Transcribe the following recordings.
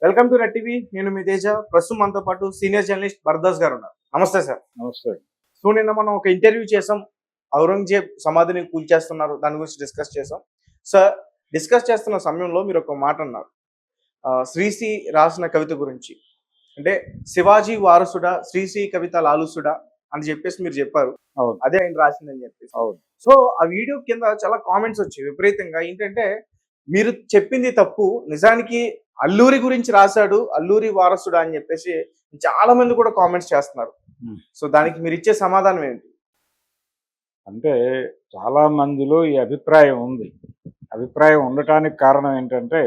Welcome to red TV. నేను మీ తేజ. ప్రస్తుతం మనతో పాటు సీనియర్ జర్నలిస్ట్ భరద్వాజ్ గారు ఉన్నారు. నమస్తే సార్. నమస్తే. సో నిన్న మనం ఒక ఇంటర్వ్యూ చేసాం. ఔరంగజేబ్ సమాధిని కూల్చేస్తున్నారు, దాని గురించి డిస్కస్ చేసాం. సార్, డిస్కస్ చేస్తున్న సమయంలో మీరు ఒక మాట అన్నారు. శ్రీశ్రీ రాసిన కవిత గురించి, అంటే శివాజీ వారసుడా, శ్రీశ్రీ కవిత లాలుసుడా అని చెప్పేసి మీరు చెప్పారు. అవును. అదే ఆయన రాసిందని చెప్పేసి. అవును. సో ఆ వీడియో కింద చాలా కామెంట్స్ వచ్చాయి విపరీతంగా. ఏంటంటే మీరు చెప్పింది తప్పు, నిజానికి అల్లూరి గురించి రాశాడు, అల్లూరి వారసుడా అని చెప్పేసి చాలా మంది కూడా కామెంట్స్ చేస్తున్నారు. సో దానికి మీరు ఇచ్చే సమాధానం ఏంటి? అంటే చాలా మందిలో ఈ అభిప్రాయం ఉంది. అభిప్రాయం ఉండటానికి కారణం ఏంటంటే,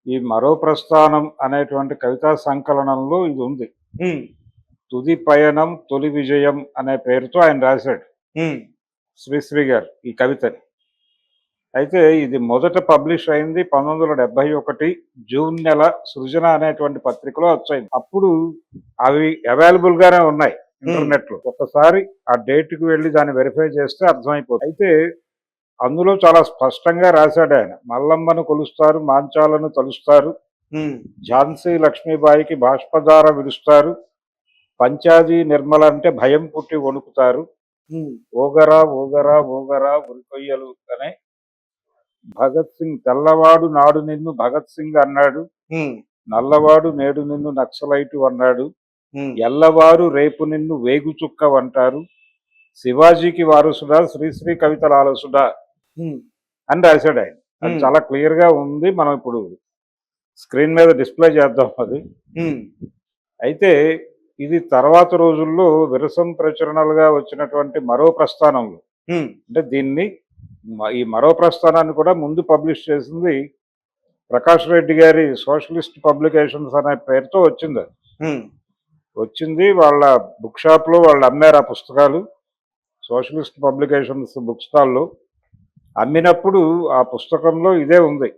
ఈ మరో ప్రస్థానం అనేటువంటి కవితా సంకలనంలో ఇది ఉంది. తుది పయనం తొలి విజయం అనే పేరుతో ఆయన రాశాడు శ్రీశ్రీ గారు ఈ కవితని. అయితే ఇది మొదట పబ్లిష్ అయింది 1971 జూన్ నెల సృజన అనేటువంటి పత్రికలో వచ్చాయి. అప్పుడు అవి అవైలబుల్ గానే ఉన్నాయి ఇంటర్నెట్ లో. ఒకసారి ఆ డేట్ కి వెళ్ళి దాన్ని వెరిఫై చేస్తే అర్థమైపోతుంది. అయితే అందులో చాలా స్పష్టంగా రాశాడు ఆయన. మల్లమ్మను కొలుస్తారు, మాంచాలను తలుస్తారు, ఝాన్సీ లక్ష్మీబాయికి బాష్పధార విడుస్తారు, పంచాజీ నిర్మల అంటే భయం పుట్టి వణుకుతారు, ఓగరా ఓగరా ఓగరా ఉరికొయ్యలు అనే భగత్ సింగ్ తెల్లవాడు నాడు నిన్ను భగత్ సింగ్ అన్నాడు, నల్లవాడు నేడు నిన్ను నక్సలైటు అన్నాడు, ఎల్లవారు రేపు నిన్ను వేగుచుక్కవంటారు, శివాజీకి వారసుడా శ్రీశ్రీ కవిత లాలసుడా అని రాశాడు ఆయన. అది చాలా క్లియర్ గా ఉంది. మనం ఇప్పుడు స్క్రీన్ మీద డిస్ప్లే చేద్దాం అది. అయితే ఇది తర్వాత రోజుల్లో విరసం ప్రచురణలుగా వచ్చినటువంటి మరో ప్రస్థానంలో, అంటే దీన్ని ఈ మరో ప్రస్థానాన్ని కూడా ముందు పబ్లిష్ చేసింది ప్రకాష్ రెడ్డి గారి సోషలిస్ట్ పబ్లికేషన్స్ అనే పేరుతో వచ్చింది. వచ్చింది వాళ్ళ బుక్ షాప్ లో వాళ్ళు అమ్మారు ఆ పుస్తకాలు. సోషలిస్ట్ పబ్లికేషన్స్ బుక్ స్టాల్లో అమ్మినప్పుడు ఆ పుస్తకంలో ఇదే ఉంది,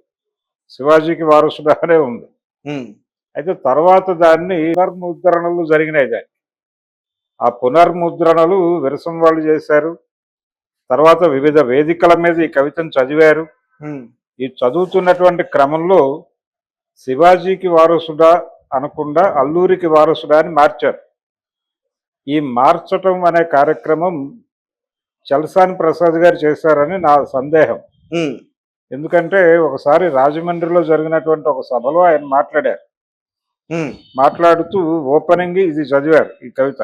శివాజీకి వారసుడానే ఉంది. అయితే తర్వాత దాన్ని పునర్ముద్రణలు జరిగినాయి. దాన్ని ఆ పునర్ముద్రణలు విరసం వాళ్ళు చేశారు. తర్వాత వివిధ వేదికల మీద ఈ కవితను చదివారు. ఈ చదువుతున్నటువంటి క్రమంలో శివాజీకి వారసుడా అనకుండా అల్లూరికి వారసుడా అని మార్చారు. ఈ మార్చటం అనే కార్యక్రమం చలసాని ప్రసాద్ గారు చేశారని నా సందేహం. ఎందుకంటే ఒకసారి రాజమండ్రిలో జరిగినటువంటి ఒక సభలో ఆయన మాట్లాడారు. మాట్లాడుతూ ఓపెనింగ్ ఇది చదివారు ఈ కవిత.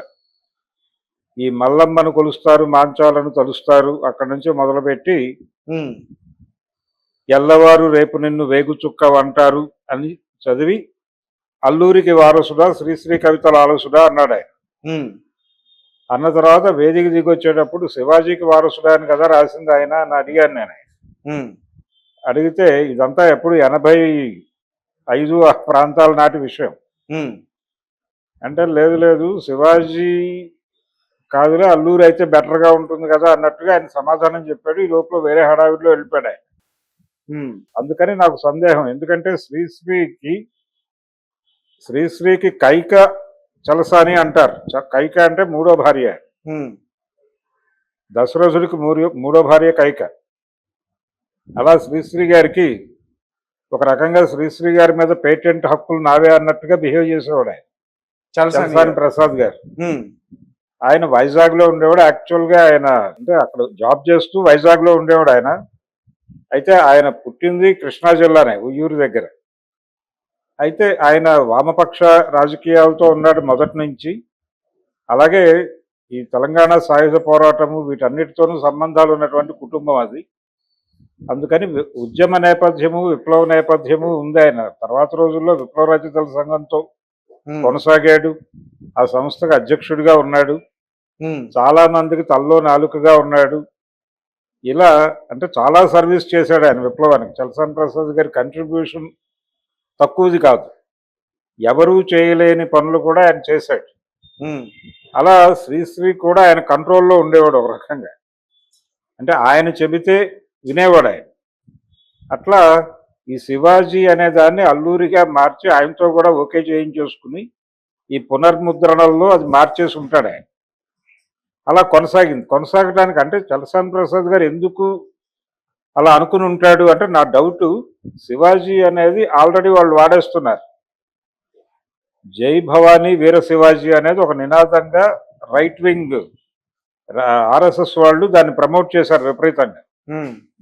ఈ మల్లమ్మను కొలుస్తారు, మాంచాలను తలుస్తారు, అక్కడి నుంచి మొదలుపెట్టి ఎల్లవారు రేపు నిన్ను వేగుచుక్కవంటారు అని చదివి అల్లూరికి వారసుడా శ్రీశ్రీ కవిత లాలసుడా అన్నాడు ఆయన. అన్న తర్వాత వేదిక దిగొచ్చేటప్పుడు శివాజీకి వారసుడా అని కదా రాసింది ఆయన అని అడిగాను నేను. అడిగితే ఇదంతా ఎప్పుడు 85 ఆ ప్రాంతాల నాటి విషయం అంటే, లేదు లేదు శివాజీ కాదులే అల్లూరు అయితే బెటర్గా ఉంటుంది కదా అన్నట్టుగా ఆయన సమాధానం చెప్పాడు. ఈ లోపల వేరే హడావిడిలో వెళ్ళిపోయాడు ఆయన. అందుకని నాకు సందేహం. ఎందుకంటే శ్రీశ్రీకి కైక చలసాని అంటారు. కైక అంటే మూడో భార్య. దశరథుడికి మూడో భార్య కైక. అలా శ్రీశ్రీ గారికి ఒక రకంగా శ్రీశ్రీ గారి మీద పేటెంట్ హక్కులు నావే అన్నట్టుగా బిహేవ్ చేసేవాడు ఆయన, చలసాని ప్రసాద్ గారు. ఆయన వైజాగ్ లో ఉండేవాడు. యాక్చువల్ గా ఆయన అంటే అక్కడ జాబ్ చేస్తూ వైజాగ్ లో ఉండేవాడు ఆయన. అయితే ఆయన పుట్టింది కృష్ణా జిల్లానే, ఉయ్యూరు దగ్గర. అయితే ఆయన వామపక్ష రాజకీయాలతో ఉన్నాడు మొదటి నుంచి. అలాగే ఈ తెలంగాణ సాయుధ పోరాటము వీటన్నిటితోనూ సంబంధాలు ఉన్నటువంటి కుటుంబం అది. అందుకని ఉద్యమ నేపథ్యము, విప్లవ నేపథ్యము ఉంది ఆయన. తర్వాత రోజుల్లో విప్లవ రచయితల సంఘంతో కొనసాగాడు. ఆ సంస్థకు అధ్యక్షుడిగా ఉన్నాడు. చాలా మందికి తల్లో నాలుకగా ఉన్నాడు. ఇలా అంటే చాలా సర్వీస్ చేశాడు ఆయన విప్లవానికి. చలసాని ప్రసాద్ గారి కంట్రిబ్యూషన్ తక్కువది కాదు. ఎవరూ చేయలేని పనులు కూడా ఆయన చేశాడు. అలా శ్రీశ్రీ కూడా ఆయన కంట్రోల్లో ఉండేవాడు ఒక రకంగా. అంటే ఆయన చెబితే వినేవాడు ఆయన. అట్లా ఈ శివాజీ అనే దాన్ని అల్లూరిగా మార్చి ఆయనతో కూడా ఓకే చేయించేసుకుని ఈ పునర్ముద్రణల్లో అది మార్చేసి ఉంటాడు ఆయన. అలా కొనసాగడానికి అంటే చలసాని ప్రసాద్ గారు ఎందుకు అలా అనుకుని ఉంటాడు అంటే నా డౌట్. శివాజీ అనేది ఆల్రెడీ వాళ్ళు వాడేస్తున్నారు. జై భవానీ వీర శివాజీ అనేది ఒక నినాదంగా రైట్ వింగ్ ఆర్ఎస్ఎస్ వాళ్ళు దాన్ని ప్రమోట్ చేశారు విపరీతంగా.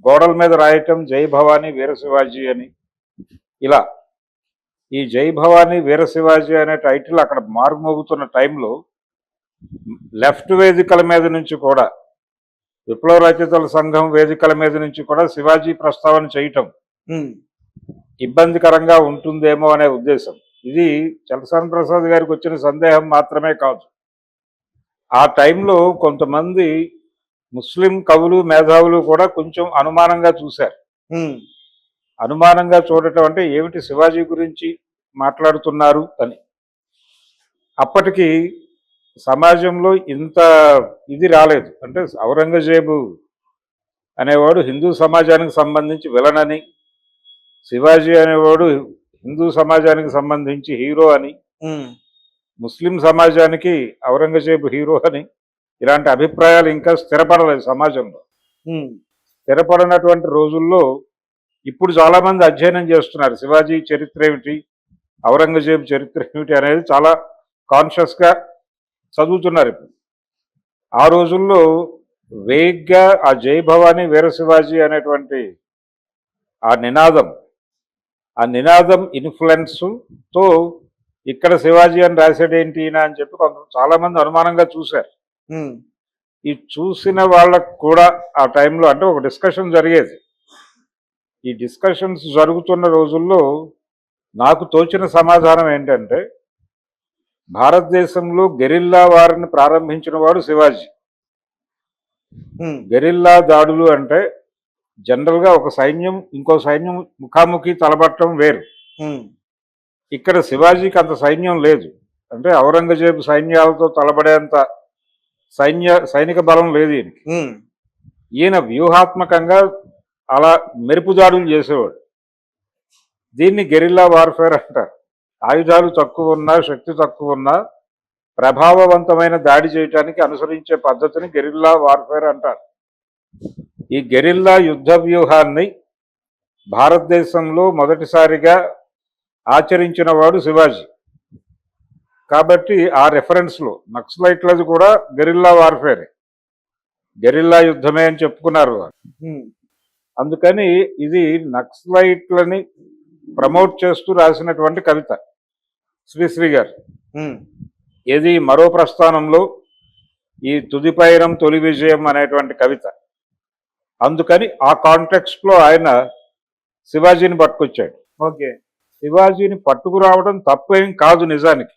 గోడల మీద రాయటం జై భవానీ వీర శివాజీ అని. ఇలా ఈ జై భవానీ వీర శివాజీ అనే టైటిల్ అక్కడ మారుమోగుతున్న టైంలో లెఫ్ట్ వేదికల మీద నుంచి కూడా, విప్లవ రచయితల సంఘం వేదికల మీద నుంచి కూడా శివాజీ ప్రస్తావన చేయటం ఇబ్బందికరంగా ఉంటుందేమో అనే ఉద్దేశం. ఇది చలసాని ప్రసాద్ గారికి వచ్చిన సందేహం మాత్రమే కాదు. ఆ టైంలో కొంతమంది ముస్లిం కవులు మేధావులు కూడా కొంచెం అనుమానంగా చూశారు. అనుమానంగా చూడటం అంటే ఏమిటి శివాజీ గురించి మాట్లాడుతున్నారు అని. అప్పటికి సమాజంలో ఇంత ఇది రాలేదు. అంటే ఔరంగజేబు అనేవాడు హిందూ సమాజానికి సంబంధించి విలన్ అని, శివాజీ అనేవాడు హిందూ సమాజానికి సంబంధించి హీరో అని, ముస్లిం సమాజానికి ఔరంగజేబు హీరో అని, ఇలాంటి అభిప్రాయాలు ఇంకా స్థిరపడలేదు సమాజంలో. స్థిరపడినటువంటి రోజుల్లో ఇప్పుడు చాలామంది అధ్యయనం చేస్తున్నారు శివాజీ చరిత్ర ఏమిటి, ఔరంగజేబు చరిత్ర ఏమిటి అనేది చాలా కాన్షియస్గా చదువుతున్నారు. ఇప్పుడు ఆ రోజుల్లో వేగ్గా ఆ జై భవానీ వీర శివాజీ అనేటువంటి ఆ నినాదం ఇన్ఫ్లుయెన్స్తో ఇక్కడ శివాజీ అని రాసేడేంటి అని చెప్పి చాలామంది అనుమానంగా చూశారు. ఈ చూసిన వాళ్ళకు కూడా ఆ టైంలో అంటే ఒక డిస్కషన్ జరిగేది. ఈ డిస్కషన్స్ జరుగుతున్న రోజుల్లో నాకు తోచిన సమాధానం ఏంటంటే, భారతదేశంలో గెరిల్లా వారిని ప్రారంభించిన వాడు శివాజీ. గెరిల్లా దాడులు అంటే జనరల్గా ఒక సైన్యం ఇంకో సైన్యం ముఖాముఖి తలబట్టడం వేరు. ఇక్కడ శివాజీకి అంత సైన్యం లేదు. అంటే ఔరంగజేబు సైన్యాలతో తలబడేంత సైనిక బలం లేదు ఈయనకి. ఈయన వ్యూహాత్మకంగా అలా మెరుపు దాడులు చేసేవాడు. దీన్ని గెరిల్లా వార్ఫేర్ అంటారు. ఆయుధాలు తక్కువ ఉన్నా, శక్తి తక్కువ ఉన్నా ప్రభావవంతమైన దాడి చేయడానికి అనుసరించే పద్ధతిని గెరిల్లా వార్ఫేర్ అంటారు. ఈ గెరిల్లా యుద్ధ వ్యూహాన్ని భారతదేశంలో మొదటిసారిగా ఆచరించిన వాడు శివాజీ. కాబట్టి ఆ రెఫరెన్స్లో నక్సలైట్లది కూడా గెరిల్లా వార్ఫేరే, గెరిల్లా యుద్ధమే అని చెప్పుకున్నారు. అందుకని ఇది నక్సలైట్లని ప్రమోట్ చేస్తూ రాసినటువంటి కవిత శ్రీశ్రీ గారు. ఏది మరో ప్రస్థానంలో ఈ తుది పైరం తొలి విజయం అనేటువంటి కవిత. అందుకని ఆ కాంటెక్స్ట్లో ఆయన శివాజీని పట్టుకొచ్చాడు. ఓకే, శివాజీని పట్టుకురావడం తప్పేం కాదు నిజానికి.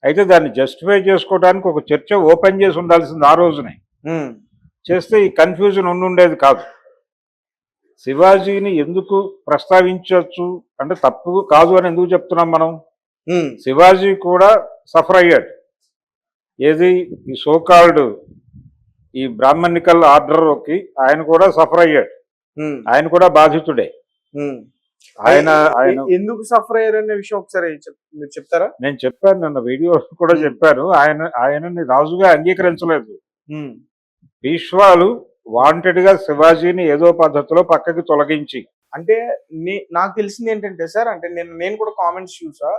అయితే దాన్ని జస్టిఫై చేసుకోవడానికి ఒక చర్చ ఓపెన్ చేసి ఉండాల్సింది ఆ రోజునే. చేస్తే ఈ కన్ఫ్యూజన్ ఉండుండేది కాదు. శివాజీని ఎందుకు ప్రస్తావించవచ్చు అంటే తప్పు కాదు అని ఎందుకు చెప్తున్నాం మనం? శివాజీ కూడా సఫర్ అయ్యాడు. ఏది ఈ సోకాల్డ్ ఈ బ్రాహ్మణికల్ ఆర్డర్కి ఆయన కూడా సఫర్ అయ్యాడు. ఆయన కూడా బాధితుడే. ఆయన ఎందుకు సఫర్ అయ్యారనే విషయం ఒకసారి మీరు చెప్తారా? నేను చెప్పాను, నిన్న వీడియో కూడా చెప్పాను. ఆయనని రాజుగా అంగీకరించలేదు. పీష్వాలు వాంటెడ్ గా శివాజీని ఏదో పద్ధతిలో పక్కకి తొలగించి, అంటే నాకు తెలిసింది ఏంటంటే సార్, అంటే నేను కూడా కామెంట్స్ చూసా.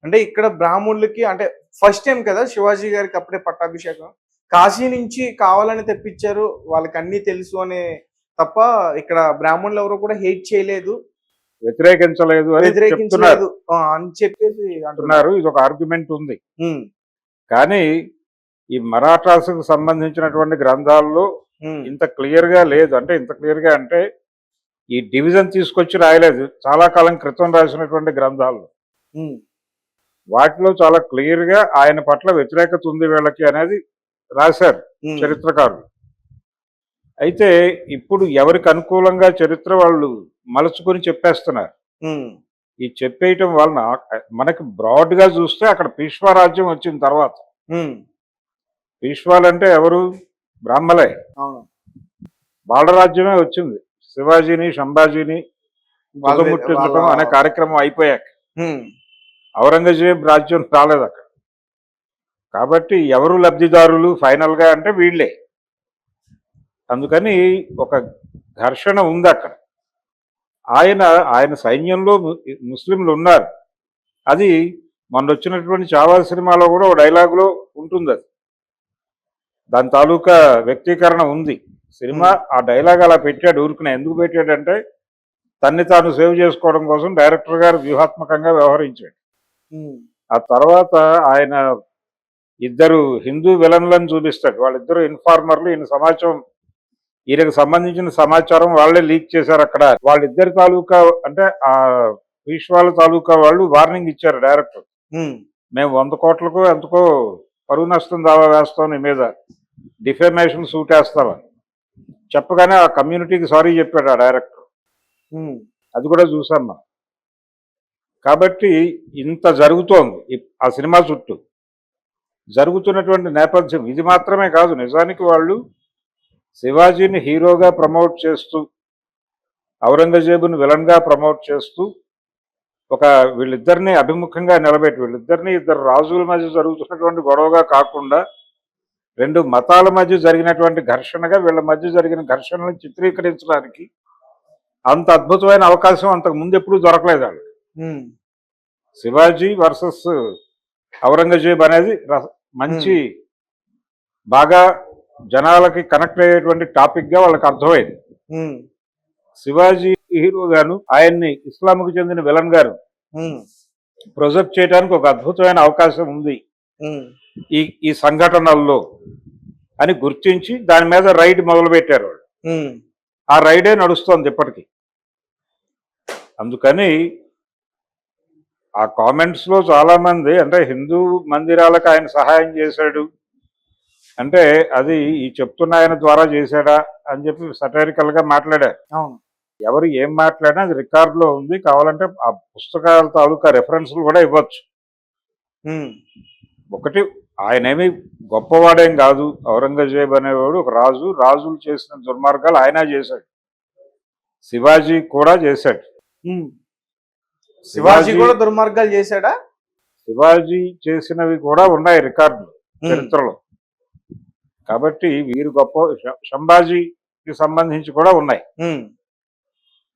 అంటే ఇక్కడ బ్రాహ్మణులకి అంటే ఫస్ట్ టైం కదా శివాజీ గారికి అప్పుడే పట్టాభిషేకం, కాశీ నుంచి కావాలని తెప్పించారు, వాళ్ళకి అన్ని తెలుసు అని తప్ప ఇక్కడ బ్రాహ్మణులు ఎవరు కూడా హేట్ చేయలేదు, వ్యతిరేకించలేదు అని చెప్పేసి అంటున్నారు. ఇది ఒక ఆర్గ్యుమెంట్ ఉంది. కానీ ఈ మరాఠాస్కు సంబంధించినటువంటి గ్రంథాల్లో ఇంత క్లియర్ గా లేదు. అంటే ఇంత క్లియర్ గా అంటే ఈ డివిజన్ తీసుకొచ్చి రాయలేదు. చాలా కాలం క్రితం రాసినటువంటి గ్రంథాల్లో వాటిలో చాలా క్లియర్ గా ఆయన పట్ల వ్యతిరేకత ఉంది వీళ్ళకి అనేది రాశారు చరిత్రకారులు. అయితే ఇప్పుడు ఎవరికి అనుకూలంగా చరిత్ర వాళ్ళు మలుచుకొని చెప్పేస్తున్నారు. ఈ చెప్పేయటం వలన మనకి బ్రాడ్ గా చూస్తే అక్కడ పీష్వా రాజ్యం వచ్చిన తర్వాత, పీష్వాలంటే ఎవరు? బ్రాహ్మలే. వాళ్ళ రాజ్యమే వచ్చింది. శివాజీని సంభాజీని ముట్టించడం అనే కార్యక్రమం అయిపోయాక ఔరంగజేబ్ రాజ్యం రాలేదు అక్కడ. కాబట్టి ఎవరు లబ్ధిదారులు ఫైనల్ గా అంటే వీళ్ళే. అందుకని ఒక ఘర్షణ ఉంది అక్కడ. ఆయన ఆయన సైన్యంలో ముస్లింలు ఉన్నారు. అది మొన్న వచ్చినటువంటి చావా సినిమాలో కూడా ఒక డైలాగులో ఉంటుంది. అది దాని తాలూకా వ్యక్తీకరణ ఉంది. సినిమా ఆ డైలాగ్ అలా పెట్టాడు. ఊరుకునే ఎందుకు పెట్టాడంటే తన్ని తాను సేవ్ చేసుకోవడం కోసం డైరెక్టర్ గారు వ్యూహాత్మకంగా వ్యవహరించాడు. ఆ తర్వాత ఆయన ఇద్దరు హిందూ విలన్లను చూపిస్తాడు. వాళ్ళిద్దరు ఇన్ఫార్మర్లు. ఈయనకు సంబంధించిన సమాచారం వాళ్ళే లీక్ చేశారు. అక్కడ వాళ్ళిద్దరి తాలూకా అంటే ఆ విశ్వాల తాలూకా వాళ్ళు వార్నింగ్ ఇచ్చారు డైరెక్టర్. మేము 100 కోట్లకు ఎంతకో పరువు నష్టం దావా వేస్తాం, నీ మీద డిఫెమేషన్ సూట్ వేస్తామని చెప్పగానే ఆ కమ్యూనిటీకి సారీ చెప్పాడు ఆ డైరెక్టర్. అది కూడా చూసాం మనం. కాబట్టి ఇంత జరుగుతోంది ఆ సినిమా చుట్టూ. జరుగుతున్నటువంటి నేపథ్యం ఇది మాత్రమే కాదు. నిజానికి వాళ్ళు శివాజీని హీరోగా ప్రమోట్ చేస్తూ, ఔరంగజేబుని విలన్గా ప్రమోట్ చేస్తూ, వీళ్ళిద్దరిని అభిముఖంగా నిలబెట్టి, వీళ్ళిద్దరిని ఇద్దరు రాజుల మధ్య జరుగుతున్నటువంటి గొడవగా కాకుండా 2 మతాల మధ్య జరిగినటువంటి ఘర్షణగా, వీళ్ళ మధ్య జరిగిన ఘర్షణను చిత్రీకరించడానికి అంత అద్భుతమైన అవకాశం అంతకు ముందు ఎప్పుడూ దొరకలేదు వాళ్ళు. శివాజీ వర్సెస్ ఔరంగజేబ్ అనేది మంచి బాగా జనాలకి కనెక్ట్ అయ్యేటువంటి టాపిక్ గా వాళ్ళకి అర్థమైంది. శివాజీ హీరో గాను ఆయన్ని ఇస్లాంకు చెందిన విలన్ గారు ప్రొజెక్ట్ చేయడానికి ఒక అద్భుతమైన అవకాశం ఉంది ఈ సంఘటనల్లో అని గుర్తించి దాని మీద రైడ్ మొదలు పెట్టారు వాళ్ళు. ఆ రైడే నడుస్తోంది ఇప్పటికీ. అందుకని ఆ కామెంట్స్ లో చాలా మంది అంటే హిందూ మందిరాలకు ఆయన సహాయం చేశాడు అంటే అది ఈ చెప్తున్న ఆయన ద్వారా చేశాడా అని చెప్పి సటైరికల్ గా మాట్లాడారు. ఎవరు ఏం మాట్లాడినా అది రికార్డులో ఉంది. కావాలంటే ఆ పుస్తకాల తాలూకా రెఫరెన్స్లు కూడా ఇవ్వచ్చు. ఒకటి, ఆయనేమి గొప్పవాడేం కాదు. ఔరంగజేబ్ అనేవాడు ఒక రాజులు చేసిన దుర్మార్గాలు ఆయన చేశాడు. శివాజీ కూడా చేశాడు. శివాజీ కూడా దుర్మార్గాలు చేశాడా? శివాజీ చేసినవి కూడా ఉన్నాయి రికార్డులు చరిత్రలో. కాబట్టి వీరు గొప్ప. సంభాజీకి సంబంధించి కూడా ఉన్నాయి.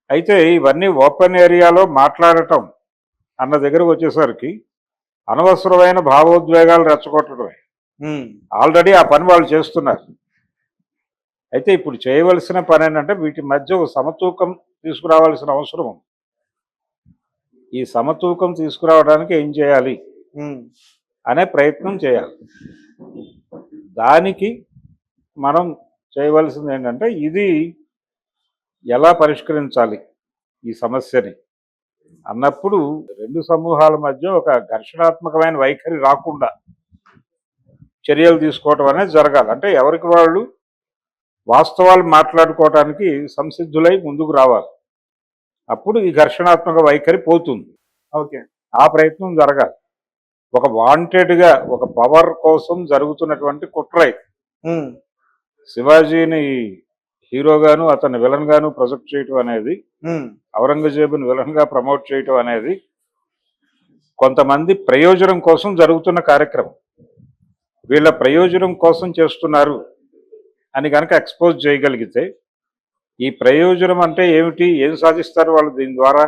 అయితే ఇవన్నీ ఓపెన్ ఏరియాలో మాట్లాడటం అన్న దగ్గరకు వచ్చేసరికి అనవసరమైన భావోద్వేగాలు రెచ్చగొట్టడమే. ఆల్రెడీ ఆ పని వాళ్ళు చేస్తున్నారు. అయితే ఇప్పుడు చేయవలసిన పని ఏంటంటే వీటి మధ్య ఒక సమతూకం తీసుకురావాల్సిన అవసరం ఉంది. ఈ సమతూకం తీసుకురావడానికి ఏం చేయాలి అనే ప్రయత్నం చేయాలి. దానికి మనం చేయవలసింది ఏంటంటే ఇది ఎలా పరిష్కరించాలి ఈ సమస్యని అన్నప్పుడు 2 సమూహాల మధ్య ఒక ఘర్షణాత్మకమైన వైఖరి రాకుండా చర్యలు తీసుకోవటం అనేది జరగాలి. అంటే ఎవరికి వాళ్ళు వాస్తవాలు మాట్లాడుకోవటానికి సంసిద్ధులై ముందుకు రావాలి. అప్పుడు ఈ ఘర్షణాత్మక వైఖరి పోతుంది. ఆ ప్రయత్నం జరగాలి. ఒక వాంటెడ్గా ఒక పవర్ కోసం జరుగుతున్నటువంటి కుట్ర శివాజీని హీరోగాను అతన్ని విలన్ గాను ప్రొజెక్ట్ చేయటం అనేది, ఔరంగజేబుని విలన్ గా ప్రమోట్ చేయటం అనేది కొంతమంది ప్రయోజనం కోసం జరుగుతున్న కార్యక్రమం. వీళ్ళ ప్రయోజనం కోసం చేస్తున్నారు అని కనుక ఎక్స్పోజ్ చేయగలిగితే, ఈ ప్రయోజనం అంటే ఏమిటి, ఏం సాధిస్తారు వాళ్ళు దీని ద్వారా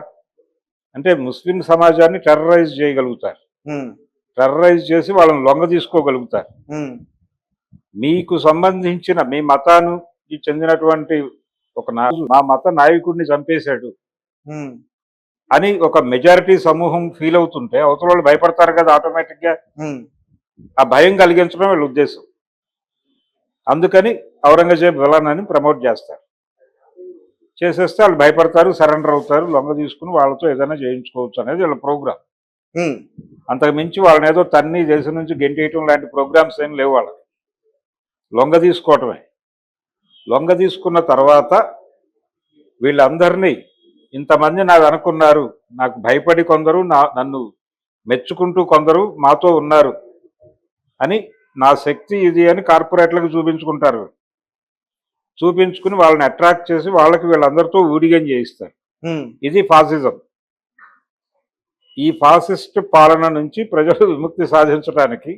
అంటే ముస్లిం సమాజాన్ని టెర్రరైజ్ చేయగలుగుతారు. టెర్రరైజ్ చేసి వాళ్ళని లొంగ తీసుకోగలుగుతారు. మీకు సంబంధించిన మీ మతానికి చెందినటువంటి మా మత నాయకుడిని చంపేశాడు అని ఒక మెజారిటీ సమూహం ఫీల్ అవుతుంటే అవతల వాళ్ళు భయపడతారు కదా ఆటోమేటిక్ గా. ఆ భయం కలిగించడం వీళ్ళ ఉద్దేశం. అందుకని ఔరంగజేబ్ విలన్ అని ప్రమోట్ చేస్తారు. చేసేస్తే వాళ్ళు భయపడతారు, సరెండర్ అవుతారు, లొంగ తీసుకుని వాళ్ళతో ఏదైనా చేయించుకోవచ్చు అనేది వీళ్ళ ప్రోగ్రామ్. అంతకు మించి వాళ్ళని ఏదో తన్ని దేశం నుంచి గెంటేయటం లాంటి ప్రోగ్రామ్స్ ఏం లేవు. వాళ్ళకి లొంగ తీసుకోవటమే. లొంగ తీసుకున్న తర్వాత వీళ్ళందరినీ ఇంతమంది నాకు అనుకున్నారు, నాకు భయపడి కొందరు, నన్ను మెచ్చుకుంటూ కొందరు మాతో ఉన్నారు అని, నా శక్తి ఇది అని కార్పొరేట్లకు చూపించుకుంటారు. చూపించుకుని వాళ్ళని అట్రాక్ట్ చేసి వాళ్ళకి వీళ్ళందరితో ఊడిగం చేయిస్తారు. ఇది ఫాసిజం. ఈ ఫాసిస్ట్ పాలన నుంచి ప్రజలు విముక్తి సాధించడానికి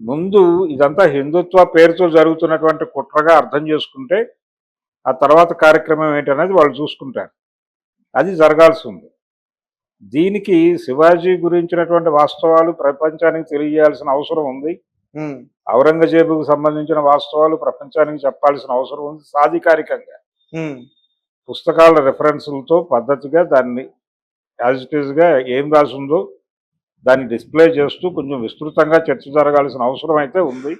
ముందు ఇదంతా హిందుత్వ పేరుతో జరుగుతున్నటువంటి కుట్రగా అర్థం చేసుకుంటే ఆ తర్వాత కార్యక్రమం ఏంటనేది వాళ్ళు చూసుకుంటారు. అది జరగాల్సి ఉంది. దీనికి శివాజీ గురించినటువంటి వాస్తవాలు ప్రపంచానికి తెలియజేయాల్సిన అవసరం ఉంది. ఉమ్, ఔరంగజేబుకు సంబంధించిన వాస్తవాలు ప్రపంచానికి చెప్పాల్సిన అవసరం ఉంది. సాధికారికంగా ఉమ్, పుస్తకాల రెఫరెన్సులతో పద్ధతిగా దాన్ని యాజ్ ఇట్ ఈస్గా ఏం రాసి ఉందో దాన్ని డిస్ప్లే చేస్తూ కొంచెం విస్తృతంగా చర్చ జరగాల్సిన అవసరం అయితే ఉంది.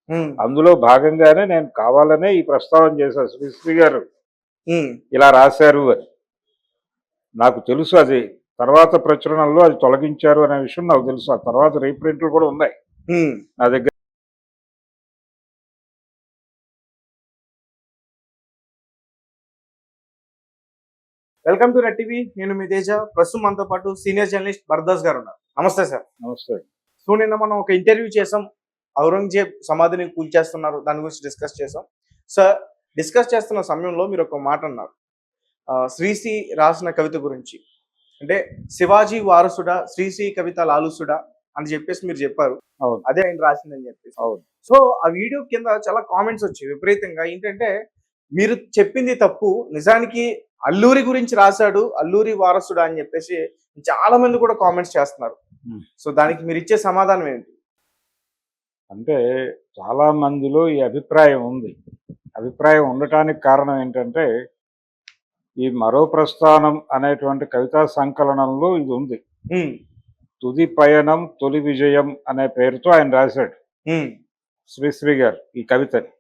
ఉమ్, అందులో భాగంగానే నేను కావాలనే ఈ ప్రస్తావన చేశాను. శ్రీశ్రీ గారు ఉమ్, ఇలా రాశారు అని నాకు తెలుసు. అది తర్వాత ప్రచురణలో అది తొలగించారు అనే విషయం నాకు తెలుసు. ఆ తర్వాత రీప్రింట్లు కూడా ఉన్నాయి ఉమ్. నా దగ్గర. Welcome to red TV. నేను మీ తేజ. ప్రస్తుతం మనతో పాటు సీనియర్ జర్నలిస్ట్ భరద్వాజ్ గారు ఉన్నారు. నమస్తే సార్. నమస్తే. సో నిన్న మనం ఒక ఇంటర్వ్యూ చేసాం. ఔరంగజేబ్ సమాధిని కూల్చేస్తున్నారు, దాని గురించి డిస్కస్ చేసాం. సార్, డిస్కస్ చేస్తున్న సమయంలో మీరు ఒక మాట అన్నారు, శ్రీశ్రీ రాసిన కవిత గురించి. అంటే శివాజీ వారసుడా, శ్రీశ్రీ కవిత లాలుసుడా అని చెప్పేసి మీరు చెప్పారు. అవును. అదే ఆయన రాసిందని చెప్పేసి. అవును. సో ఆ వీడియో కింద చాలా కామెంట్స్ వచ్చాయి విపరీతంగా. ఏంటంటే మీరు చెప్పింది తప్పు, నిజానికి అల్లూరి గురించి రాశాడు, అల్లూరి వారసుడా అని చెప్పేసి చాలా మంది కూడా కామెంట్స్ చేస్తున్నారు. సో దానికి మీరు ఇచ్చే సమాధానం ఏంటి? అంటే చాలా మందిలో ఈ అభిప్రాయం ఉంది. అభిప్రాయం ఉండటానికి కారణం ఏంటంటే ఈ మరో ప్రస్థానం అనేటువంటి కవితా సంకలనంలో ఇది ఉంది. ఉమ్, తుది పయనం తొలి విజయం అనే పేరుతో ఆయన రాశాడు ఉమ్, శ్రీశ్రీ గారు ఈ కవితని.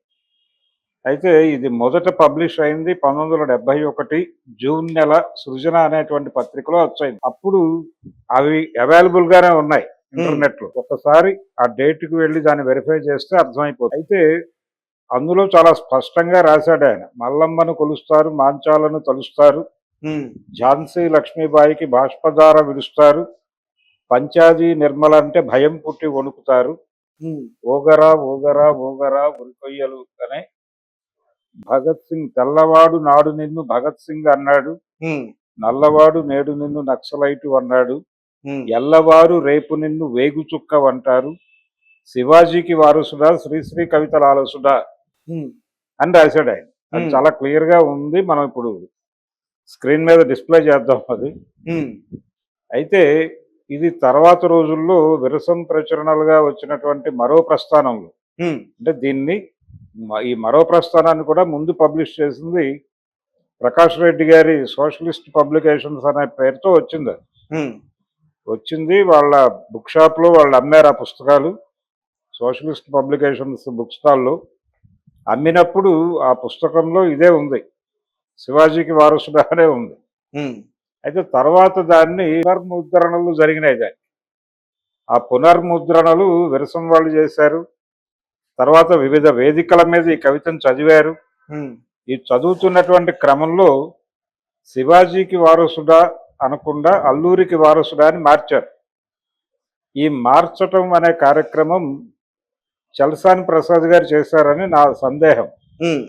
అయితే ఇది మొదట పబ్లిష్ అయింది 1971 జూన్ నెల సృజన అనేటువంటి పత్రికలో వచ్చాయి. అప్పుడు అవి అవైలబుల్ గానే ఉన్నాయి ఇంటర్నెట్ లో. ఒక్కసారి ఆ డేట్ కి వెళ్ళి దాన్ని వెరిఫై చేస్తే అర్థమైపోతుంది. అయితే అందులో చాలా స్పష్టంగా రాశాడు ఆయన. మల్లమ్మను కొలుస్తారు, మాంచాలను తలుస్తారు, ఉమ్, ఝాన్సీ లక్ష్మీబాయికి బాష్పధార విడుస్తారు, పంచాది నిర్మల అంటే భయం పుట్టి వణుకుతారు, ఉమ్, ఓగరా ఓగరా ఓగరా ఉరికొయ్యలు అనే భగత్ సింగ్ తెల్లవాడు నాడు నిన్ను భగత్ సింగ్ అన్నాడు, ఉమ్, నల్లవాడు నేడు నిన్ను నక్సలైటు అన్నాడు, ఉమ్, ఎల్లవారు రేపు నిన్ను వేగుచుక్క అంటారు, శివాజీకి వారసుడా శ్రీశ్రీ కవితల ఆలసుడా ఉమ్, అని రాశాడు ఆయన. అది చాలా క్లియర్ గా ఉంది. మనం ఇప్పుడు స్క్రీన్ మీద డిస్ప్లే చేద్దాం అది. ఉమ్, అయితే ఇది తర్వాత రోజుల్లో విరసం ప్రచురణలుగా వచ్చినటువంటి మరో ప్రస్థానంలో, ఉమ్, అంటే దీన్ని ఈ మరో ప్రస్థానాన్ని కూడా ముందు పబ్లిష్ చేసింది ప్రకాష్ రెడ్డి గారి సోషలిస్ట్ పబ్లికేషన్స్ అనే పేరుతో వచ్చింది. అది ఉమ్, వచ్చింది వాళ్ళ బుక్ షాప్ లో వాళ్ళు అమ్మారు ఆ పుస్తకాలు. సోషలిస్ట్ పబ్లికేషన్స్ బుక్ స్టాల్లో అమ్మినప్పుడు ఆ పుస్తకంలో ఇదే ఉంది, శివాజీకి వారసుడానే ఉంది. ఉమ్, అయితే తర్వాత దాన్ని పునర్ముద్రణలు జరిగినాయి. దాన్ని ఆ పునర్ముద్రణలు విరసం వాళ్ళు చేశారు. తర్వాత వివిధ వేదికల మీద ఈ కవితను చదివారు. ఉమ్, ఈ చదువుతున్నటువంటి క్రమంలో శివాజీకి వారసుడా అనకుండా అల్లూరికి వారసుడా అని మార్చారు. ఈ మార్చటం అనే కార్యక్రమం చలసాని ప్రసాద్ గారు చేశారని నా సందేహం. ఉమ్,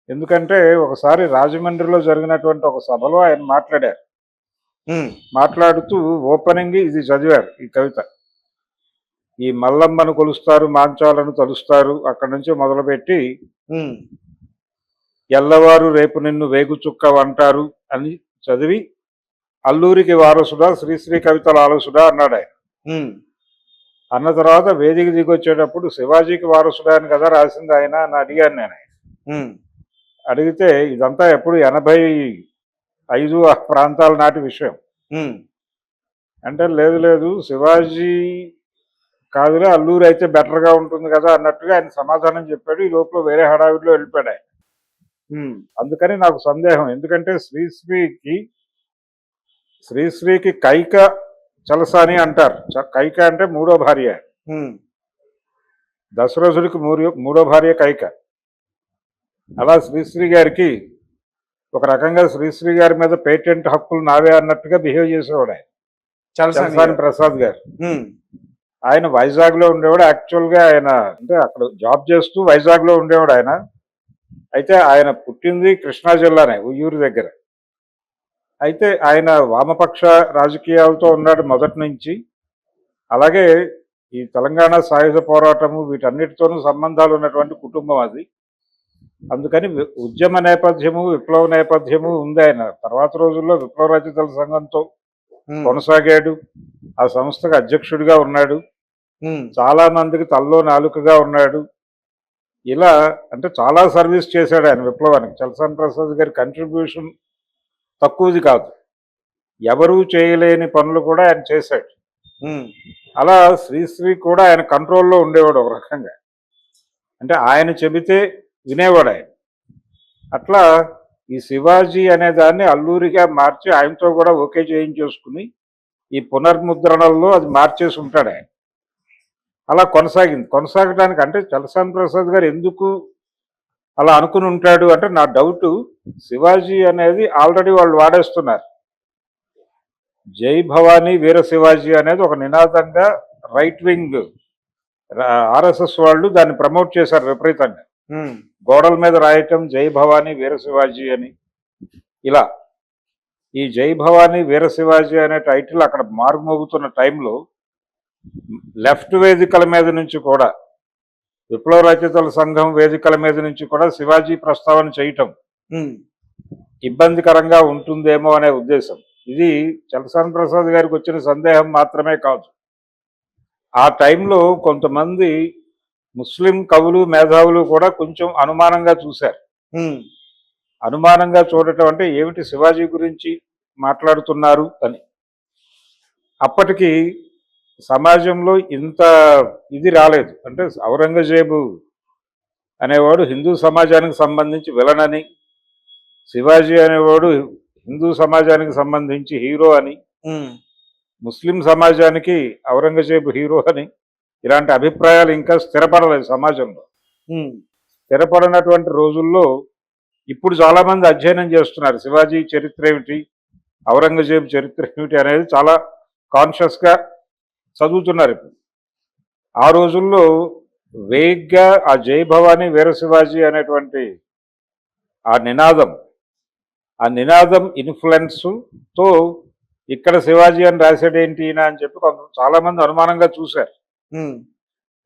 ఎందుకంటే ఒకసారి రాజమండ్రిలో జరిగినటువంటి ఒక సభలో ఆయన మాట్లాడారు. ఉమ్, మాట్లాడుతూ ఓపెనింగ్ ఇది చదివారు ఈ కవిత. ఈ మల్లమ్మను కొలుస్తారు, మాంచాలను తలుస్తారు అక్కడి నుంచి మొదలుపెట్టి ఉమ్, ఎల్లవారు రేపు నిన్ను వేగుచుక్క అంటారు అని చదివి అల్లూరికి వారసుడా శ్రీశ్రీ కవితల ఆలసుడా అన్నాడు ఆయన. ఉమ్, అన్న తర్వాత వేదిక దిగొచ్చేటప్పుడు శివాజీకి వారసుడా అని కదా రాసింది ఆయన అని అడిగాను నేను. ఉమ్, అడిగితే ఇదంతా ఎప్పుడు 85 ఆ ప్రాంతాల నాటి విషయం. ఉమ్, అంటే లేదు లేదు శివాజీ కాదులే అల్లూరు అయితే బెటర్గా ఉంటుంది కదా అన్నట్టుగా ఆయన సమాధానం చెప్పాడు. ఈ లోపల వేరే హడావిడిలో వెళ్ళిపోయాడు ఆయన. ఉమ్, అందుకని నాకు సందేహం. ఎందుకంటే శ్రీశ్రీకి కైక చలసాని అంటారు. కైక అంటే మూడో భార్య. ఉమ్, దశరథుడికి మూడో భార్య కైక. అలా శ్రీశ్రీ గారికి ఒక రకంగా శ్రీశ్రీ గారి మీద పేటెంట్ హక్కులు నావే అన్నట్టుగా బిహేవ్ చేసేవాడు ఆయన, చలసాని ప్రసాద్ గారు. ఉమ్, ఆయన వైజాగ్ లో ఉండేవాడు. యాక్చువల్ గా ఆయన అంటే అక్కడ జాబ్ చేస్తూ వైజాగ్ లో ఉండేవాడు ఆయన. అయితే ఆయన పుట్టింది కృష్ణా జిల్లానే, ఉయ్యూరు దగ్గర. అయితే ఆయన వామపక్ష రాజకీయాలతో ఉన్నాడు మొదటి నుంచి. అలాగే ఈ తెలంగాణ సాయుధ పోరాటము వీటన్నిటితోనూ సంబంధాలు ఉన్నటువంటి కుటుంబం అది. అందుకని ఉద్యమ నేపథ్యము విప్లవ నేపథ్యము ఉంది. ఆయన తర్వాత రోజుల్లో విప్లవ రచయితల సంఘంతో కొనసాగాడు. ఆ సంస్థకు అధ్యక్షుడిగా ఉన్నాడు. చాలా మందికి తల్లో నాలుకగా ఉన్నాడు. ఇలా అంటే చాలా సర్వీస్ చేశాడు ఆయన విప్లవానికి. చలసాని ప్రసాద్ గారి కంట్రిబ్యూషన్ తక్కువది కాదు. ఎవరూ చేయలేని పనులు కూడా ఆయన చేశాడు. అలా శ్రీశ్రీ కూడా ఆయన కంట్రోల్లో ఉండేవాడు ఒక రకంగా. అంటే ఆయన చెబితే వినేవాడు ఆయన. అట్లా ఈ శివాజీ అనే దాన్ని అల్లూరిగా మార్చి ఆయనతో కూడా ఓకే చేయించేసుకుని ఈ పునర్ముద్రణల్లో అది మార్చేసి ఉంటాడు ఆయన. అలా కొనసాగింది. కొనసాగడానికి అంటే చలసాని ప్రసాద్ గారు ఎందుకు అలా అనుకుని ఉంటాడు అంటే నా డౌటు, శివాజీ అనేది ఆల్రెడీ వాళ్ళు వాడేస్తున్నారు. జై భవానీ వీర శివాజీ అనేది ఒక నినాదంగా రైట్ వింగ్ ఆర్ఎస్ఎస్ వాళ్ళు దాన్ని ప్రమోట్ చేశారు విపరీతంగా. గోడల మీద రాయటం జై భవానీ వీర శివాజీ అని. ఇలా ఈ జై భవానీ వీర శివాజీ అనే టైటిల్ అక్కడ మారుమోగుతున్న టైంలో లెఫ్ట్ వేదికల మీద నుంచి కూడా, విప్లవ రచయితల సంఘం వేదికల మీద నుంచి కూడా శివాజీ ప్రస్తావన చేయటం ఇబ్బందికరంగా ఉంటుందేమో అనే ఉద్దేశం. ఇది చలసాని ప్రసాద్ గారికి వచ్చిన సందేహం మాత్రమే కాదు. ఆ టైంలో కొంతమంది ముస్లిం కవులు మేధావులు కూడా కొంచెం అనుమానంగా చూశారు. అనుమానంగా చూడటం అంటే ఏమిటి శివాజీ గురించి మాట్లాడుతున్నారు అని. అప్పటికి సమాజంలో ఇంత ఇది రాలేదు. అంటే ఔరంగజేబు అనేవాడు హిందూ సమాజానికి సంబంధించి విలనని, శివాజీ అనేవాడు హిందూ సమాజానికి సంబంధించి హీరో అని, ముస్లిం సమాజానికి ఔరంగజేబు హీరో అని, ఇలాంటి అభిప్రాయాలు ఇంకా స్థిరపడలేదు సమాజంలో. స్థిరపడినటువంటి రోజుల్లో ఇప్పుడు చాలామంది అధ్యయనం చేస్తున్నారు శివాజీ చరిత్ర ఏమిటి, ఔరంగజేబు చరిత్ర ఏమిటి అనేది చాలా కాన్షియస్గా చదువుతున్నారు ఇప్పుడు. ఆ రోజుల్లో వేగ్గా ఆ జై భవానీ వీర శివాజీ అనేటువంటి ఆ నినాదం ఇన్ఫ్లుయెన్స్తో ఇక్కడ శివాజీ అని రాశాడేంటి అని చెప్పి చాలామంది అనుమానంగా చూశారు.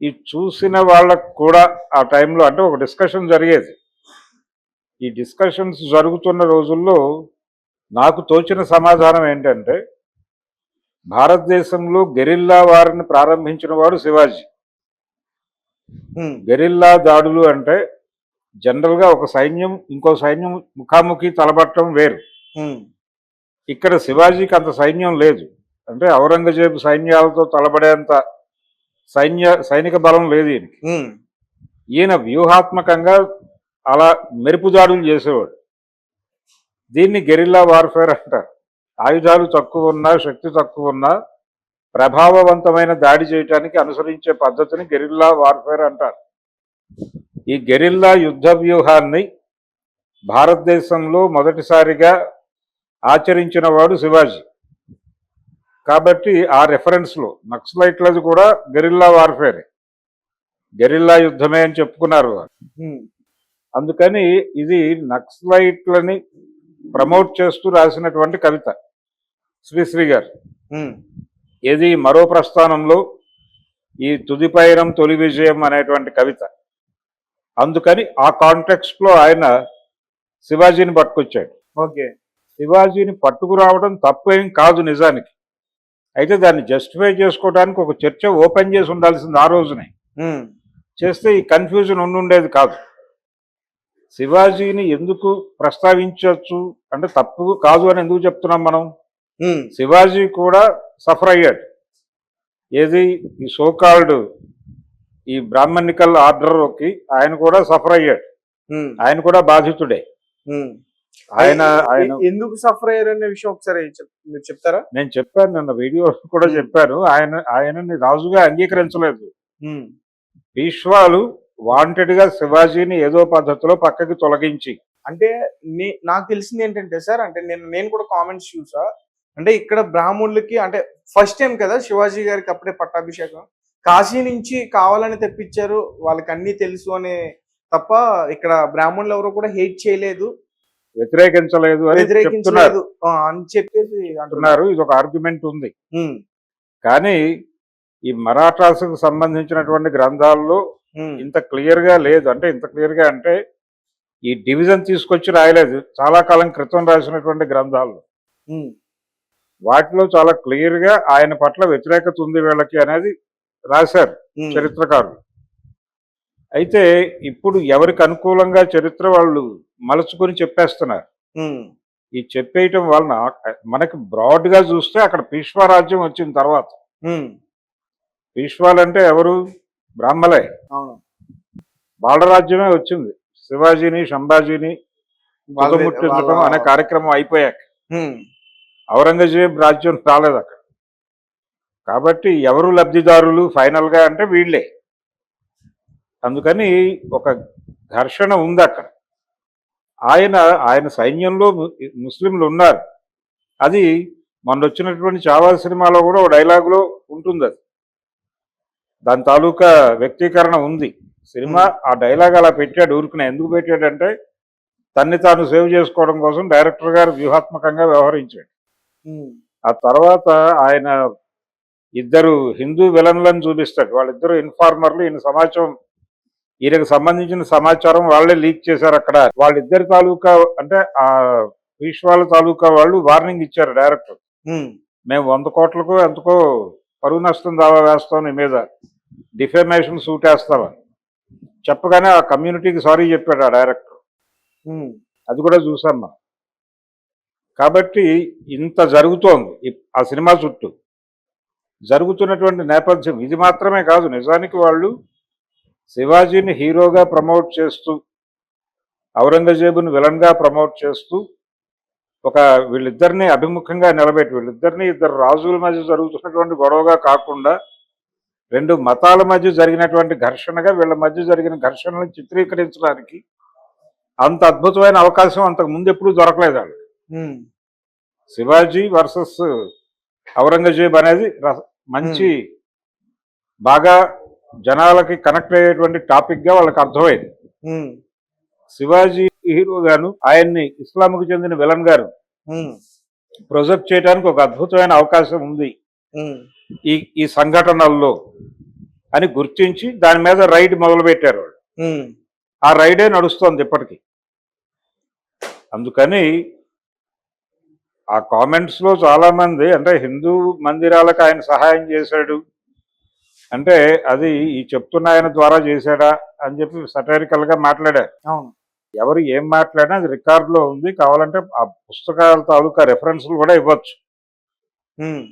ఈ చూసిన వాళ్ళకు కూడా ఆ టైంలో అంటే ఒక డిస్కషన్ జరిగేది. ఈ డిస్కషన్స్ జరుగుతున్న రోజుల్లో నాకు తోచిన సమాధానం ఏంటంటే, భారతదేశంలో గెరిల్లా వారిని ప్రారంభించిన వాడు శివాజీ. గెరిల్లా దాడులు అంటే జనరల్గా ఒక సైన్యం ఇంకో సైన్యం ముఖాముఖి తలబట్టడం వేరు. ఇక్కడ శివాజీకి అంత సైన్యం లేదు. అంటే ఔరంగజేబు సైన్యాలతో తలబడేంత సైనిక బలం లేదు ఈయనకి. ఈయన వ్యూహాత్మకంగా అలా మెరుపు దాడులు చేసేవాడు. దీన్ని గెరిల్లా వార్ఫేర్ అంటారు. ఆయుధాలు తక్కువ ఉన్నా, శక్తి తక్కువ ఉన్నా ప్రభావవంతమైన దాడి చేయడానికి అనుసరించే పద్ధతిని గెరిల్లా వార్ఫేర్ అంటారు. ఈ గెరిల్లా యుద్ధ వ్యూహాన్ని భారతదేశంలో మొదటిసారిగా ఆచరించిన వాడు శివాజీ. కాబట్టి ఆ రెఫరెన్స్లో నక్సలైట్లది కూడా గెరిల్లా వార్ఫేరే, గెరిల్లా యుద్ధమే అని చెప్పుకున్నారు. అందుకని ఇది నక్సలైట్లని ప్రమోట్ చేస్తూ రాసినటువంటి కవిత శ్రీశ్రీ గారు. ఇది మరో ప్రస్థానంలో ఈ తుది పయనం తొలి విజయం అనేటువంటి కవిత. అందుకని ఆ కాంటెక్స్ట్లో ఆయన శివాజీని పట్టుకొచ్చాడు. ఓకే, శివాజీని పట్టుకురావడం తప్పేం కాదు నిజానికి. అయితే దాన్ని జస్టిఫై చేసుకోవడానికి ఒక చర్చ ఓపెన్ చేసి ఉండాల్సింది ఆ రోజునే. చేస్తే ఈ కన్ఫ్యూజన్ ఉండుండేది కాదు. శివాజీని ఎందుకు ప్రస్తావించవచ్చు అంటే తప్పు కాదు అని ఎందుకు చెప్తున్నాం మనం? శివాజీ కూడా సఫర్ అయ్యాడు. ఏది ఈ సోకాల్డ్ ఈ బ్రాహ్మణికల్ ఆర్డర్కి ఆయన కూడా సఫర్ అయ్యాడు. ఆయన కూడా బాధితుడే. ఆయన ఎందుకు సఫర్ అయ్యారనే విషయం ఒకసారి మీరు చెప్తారా? నేను చెప్పాను, నిన్న వీడియో కూడా చెప్పాను. ఆయనని రాజుగా అంగీకరించలేదు. పీష్వాలు వాంటెడ్ గా శివాజీని ఏదో పద్ధతిలో పక్కకి తొలగించి, అంటే నాకు తెలిసింది ఏంటంటే సార్, అంటే నేను కూడా కామెంట్స్ చూసా. అంటే ఇక్కడ బ్రాహ్మణులకి అంటే ఫస్ట్ టైం కదా శివాజీ గారికి అప్పుడే పట్టాభిషేకం, కాశీ నుంచి కావాలని తెప్పించారు, వాళ్ళకి అన్ని తెలుసు అని తప్ప ఇక్కడ బ్రాహ్మణులు ఎవరు కూడా హేట్ చేయలేదు, వ్యతిరేకించలేదు అని చెప్పేసి అంటున్నారు. ఇది ఒక ఆర్గ్యుమెంట్ ఉంది. కానీ ఈ మరాఠాస్కు సంబంధించినటువంటి గ్రంథాల్లో ఇంత క్లియర్ గా లేదు. అంటే ఇంత క్లియర్ గా అంటే ఈ డివిజన్ తీసుకొచ్చి రాయలేదు, చాలా కాలం క్రితం రాసినటువంటి గ్రంథాలు ఉమ్, వాటిలో చాలా క్లియర్గా ఆయన పట్ల వ్యతిరేకత ఉంది వీళ్ళకి అనేది రాశారు ఉమ్, చరిత్రకారులు. అయితే ఇప్పుడు ఎవరికి అనుకూలంగా చరిత్ర వాళ్ళు మలుచుకొని చెప్పేస్తున్నారు. ఉమ్, ఈ చెప్పేయటం వలన మనకి బ్రాడ్గా చూస్తే అక్కడ పీష్వా రాజ్యం వచ్చిన తర్వాత, ఉమ్, పీష్వాలంటే ఎవరు? బ్రాహ్మలే. అవును. బాలరాజ్యమే వచ్చింది. శివాజీని సంభాజీని వాళ్ళ తుదముట్టించడం అనే కార్యక్రమం అయిపోయాక ఉమ్, ఔరంగజేబ్ రాజ్యం రాలేదు అక్కడ. కాబట్టి ఎవరు లబ్ధిదారులు ఫైనల్గా అంటే వీళ్ళే. అందుకని ఒక ఘర్షణ ఉంది అక్కడ. ఆయన ఆయన సైన్యంలో ముస్లింలు ఉన్నారు. అది మొన్న వచ్చినటువంటి చావా సినిమాలో కూడా ఒక డైలాగులో ఉంటుంది. అది దాని తాలూకా వ్యక్తీకరణ ఉంది. సినిమా ఆ డైలాగ్ అలా పెట్టాడు ఊరుకునే. ఎందుకు పెట్టాడంటే తన్ని తాను సేవ్ చేసుకోవడం కోసం డైరెక్టర్ గారు వ్యూహాత్మకంగా వ్యవహరించాడు. ఉమ్, ఆ తర్వాత ఆయన ఇద్దరు హిందూ విలన్లను చూపిస్తాడు. వాళ్ళిద్దరు ఇన్ఫార్మర్లు. ఈయనకు సంబంధించిన సమాచారం వాళ్ళే లీక్ చేశారు అక్కడ. వాళ్ళిద్దరి తాలూకా అంటే ఆ పీష్వాల తాలూకా వాళ్ళు వార్నింగ్ ఇచ్చారు డైరెక్టర్. ఉమ్, మేము 100 కోట్లకు ఎంతకో పరువు నష్టం దావా వేస్తాం, నీ మీద డిఫేమేషన్ సూట్ వేస్తామని చెప్పగానే ఆ కమ్యూనిటీకి సారీ చెప్పాడు ఆ డైరెక్టర్. ఉమ్, అది కూడా చూసాం మనం. కాబట్టి ఇంత జరుగుతోంది ఆ సినిమా చుట్టూ. జరుగుతున్నటువంటి నేపథ్యం ఇది మాత్రమే కాదు. నిజానికి వాళ్ళు శివాజీని హీరోగా ప్రమోట్ చేస్తూ, ఔరంగజేబుని విలన్గా ప్రమోట్ చేస్తూ, వీళ్ళిద్దరిని అభిముఖంగా నిలబెట్టి, వీళ్ళిద్దరిని ఇద్దరు రాజుల మధ్య జరుగుతున్నటువంటి గొడవగా కాకుండా 2 మతాల మధ్య జరిగినటువంటి ఘర్షణగా, వీళ్ళ మధ్య జరిగిన ఘర్షణలను చిత్రీకరించడానికి అంత అద్భుతమైన అవకాశం అంతకు ముందు ఎప్పుడూ దొరకలేదు వాళ్ళకి. ఉమ్, శివాజీ వర్సెస్ ఔరంగజేబ్ అనేది మంచి బాగా జనాలకి కనెక్ట్ అయ్యేటువంటి టాపిక్గా వాళ్ళకి అర్థమైంది. ఉమ్, శివాజీ హీరో గాను ఆయన్ని ఇస్లాంకు చెందిన విలన్ గారు ఉమ్, ప్రొజెక్ట్ చేయడానికి ఒక అద్భుతమైన అవకాశం ఉంది ఉమ్, ఈ ఈ సంఘటనల్లో అని గుర్తించి దాని మీద రైడ్ మొదలుపెట్టారు వాళ్ళు. ఉమ్, ఆ రైడే నడుస్తోంది ఇప్పటికీ. అందుకని ఆ కామెంట్స్లో చాలామంది అంటే హిందూ మందిరాలకు ఆయన సహాయం చేశాడు అంటే అది ఈ చెప్తున్న ఆయన ద్వారా చేశాడా అని చెప్పి సటైరికల్గా మాట్లాడారు. అవును. ఎవరు ఏం మాట్లాడినా అది రికార్డులో ఉంది. కావాలంటే ఆ పుస్తకాల తాలూకా రెఫరెన్స్లు కూడా ఇవ్వచ్చు. ఉమ్,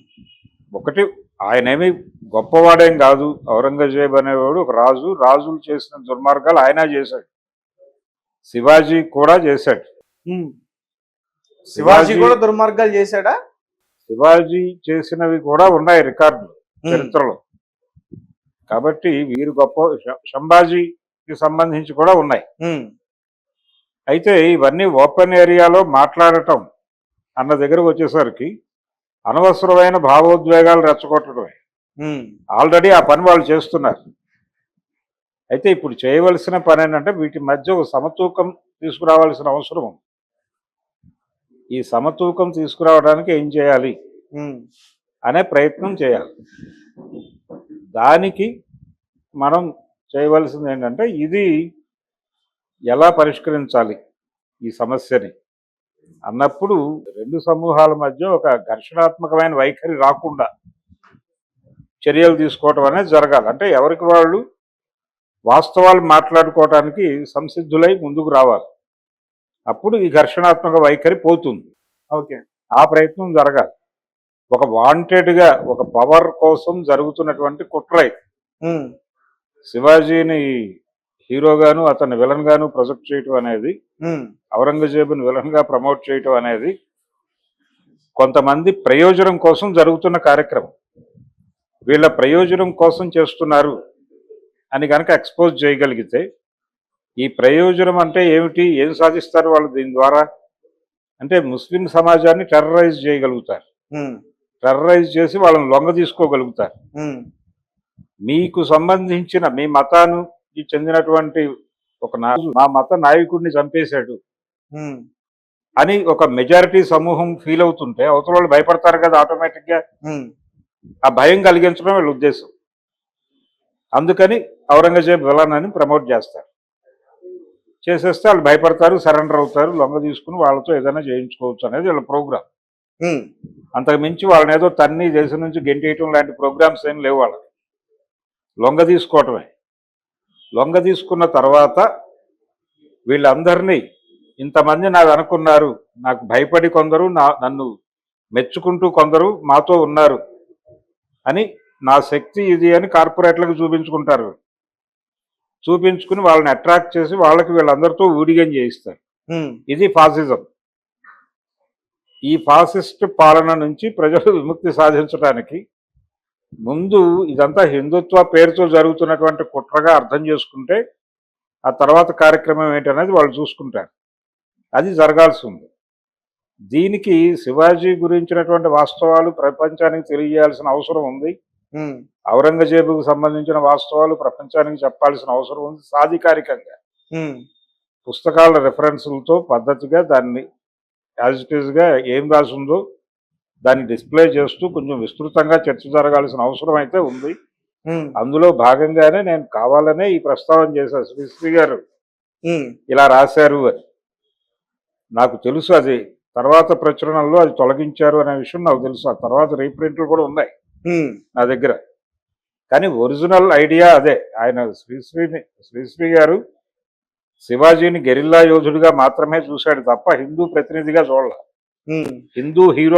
ఒకటి, ఆయనేమి గొప్పవాడేం కాదు. ఔరంగజేబ్ అనేవాడు ఒక రాజు. రాజులు చేసిన దుర్మార్గాలు ఆయన చేశాడు. శివాజీ కూడా చేశాడు. ఉమ్. శివాజీ కూడా దుర్మార్గాలు చేశాడా? శివాజీ చేసినవి కూడా ఉన్నాయి రికార్డులు చరిత్రలో. కాబట్టి వీరు గొప్ప. సంభాజీకి సంబంధించి కూడా ఉన్నాయి. అయితే ఇవన్నీ ఓపెన్ ఏరియాలో మాట్లాడటం అన్న దగ్గరకు వచ్చేసరికి అనవసరమైన భావోద్వేగాలు రెచ్చగొట్టడమే. ఆల్రెడీ ఆ పని వాళ్ళు చేస్తున్నారు. అయితే ఇప్పుడు చేయవలసిన పని ఏంటంటే వీటి మధ్య ఒక సమతూకం తీసుకురావాల్సిన అవసరం ఉంది. ఈ సమతూకం తీసుకురావడానికి ఏం చేయాలి అనే ప్రయత్నం చేయాలి. దానికి మనం చేయవలసింది ఏంటంటే ఇది ఎలా పరిష్కరించాలి ఈ సమస్యని అన్నప్పుడు 2 సమూహాల మధ్య ఒక ఘర్షణాత్మకమైన వైఖరి రాకుండా చర్యలు తీసుకోవటం అనేది జరగాలి. అంటే ఎవరికి వాళ్ళు వాస్తవాలు మాట్లాడుకోవటానికి సంసిద్ధులై ముందుకు రావాలి. అప్పుడు ఈ ఘర్షణాత్మక వైఖరి పోతుంది. ఓకే, ఆ ప్రయత్నం జరగాలి. ఒక వాంటెడ్గా ఒక పవర్ కోసం జరుగుతున్నటువంటి కుట్ర శివాజీని హీరోగాను అతన్ని విలన్ గాను ప్రొజెక్ట్ చేయటం అనేది, ఔరంగజేబుని విలన్ గా ప్రమోట్ చేయటం అనేది కొంతమంది ప్రయోజనం కోసం జరుగుతున్న కార్యక్రమం. వీళ్ళ ప్రయోజనం కోసం చేస్తున్నారు అని కనుక ఎక్స్పోజ్ చేయగలిగితే, ఈ ప్రయోజనం అంటే ఏమిటి, ఏం సాధిస్తారు వాళ్ళు దీని ద్వారా అంటే ముస్లిం సమాజాన్ని టెర్రరైజ్ చేయగలుగుతారు. టెర్రరైజ్ చేసి వాళ్ళని లొంగ తీసుకోగలుగుతారు. మీకు సంబంధించిన మీ మతానికి చెందినటువంటి ఒక మా మత నాయకుడిని చంపేశాడు అని ఒక మెజారిటీ సమూహం ఫీల్ అవుతుంటే అవతల వాళ్ళు భయపడతారు కదా ఆటోమేటిక్గా. ఆ భయం కలిగించడం వీళ్ళ ఉద్దేశం. అందుకని ఔరంగజేబ్ విలన్ అని ప్రమోట్ చేస్తారు. చేసేస్తే వాళ్ళు భయపడతారు, సరెండర్ అవుతారు, లొంగ తీసుకుని వాళ్ళతో ఏదైనా చేయించుకోవచ్చు అనేది వీళ్ళ ప్రోగ్రామ్. ఉమ్, అంతకు మించి వాళ్ళని ఏదో తన్ని దేశం నుంచి గెంటేయటం లాంటి ప్రోగ్రామ్స్ ఏం లేవు వాళ్ళకి. లొంగ తీసుకోవటమే. లొంగ తీసుకున్న తర్వాత వీళ్ళందరినీ ఇంతమంది నాకు అనుకున్నారు, నాకు భయపడి కొందరు, నన్ను మెచ్చుకుంటూ కొందరు మాతో ఉన్నారు అని, నా శక్తి ఇది అని కార్పొరేట్లకు చూపించుకుంటారు. చూపించుకుని వాళ్ళని అట్రాక్ట్ చేసి వాళ్ళకి వీళ్ళందరితో ఊడిగం చేయిస్తారు. ఉమ్, ఇది ఫాసిజం. ఈ ఫాసిస్ట్ పాలన నుంచి ప్రజలు విముక్తి సాధించడానికి ముందు ఇదంతా హిందుత్వ పేరుతో జరుగుతున్నటువంటి కుట్రగా అర్థం చేసుకుంటే ఆ తర్వాత కార్యక్రమం ఏంటనేది వాళ్ళు చూసుకుంటారు. అది జరగాల్సి ఉంది. దీనికి శివాజీ గురించినటువంటి వాస్తవాలు ప్రపంచానికి తెలియజేయాల్సిన అవసరం ఉంది. ఉమ్, ఔరంగజేబుకు సంబంధించిన వాస్తవాలు ప్రపంచానికి చెప్పాల్సిన అవసరం ఉంది. సాధికారికంగా ఉమ్, పుస్తకాల రెఫరెన్సులతో పద్ధతిగా దాన్ని యాజ్ ఇట్ ఈస్గా ఏం రాసి ఉందో దాన్ని డిస్ప్లే చేస్తూ కొంచెం విస్తృతంగా చర్చ జరగాల్సిన అవసరం అయితే ఉంది. ఉమ్, అందులో భాగంగానే నేను కావాలనే ఈ ప్రస్తావన చేశాను. శ్రీశ్రీ గారు ఉమ్, ఇలా రాశారు అని నాకు తెలుసు. అది తర్వాత ప్రచురణలో అది తొలగించారు అనే విషయం నాకు తెలుసు. ఆ తర్వాత రీప్రింట్లు కూడా ఉన్నాయి ఉమ్, నా దగ్గర. కానీ ఒరిజినల్ ఐడియా అదే. ఆయన శ్రీశ్రీ గారు శివాజీని గెరిల్లా యోధుడిగా మాత్రమే చూశాడు తప్ప హిందూ ప్రతినిధిగా చూడాల. ఉమ్. హిందూ హీరో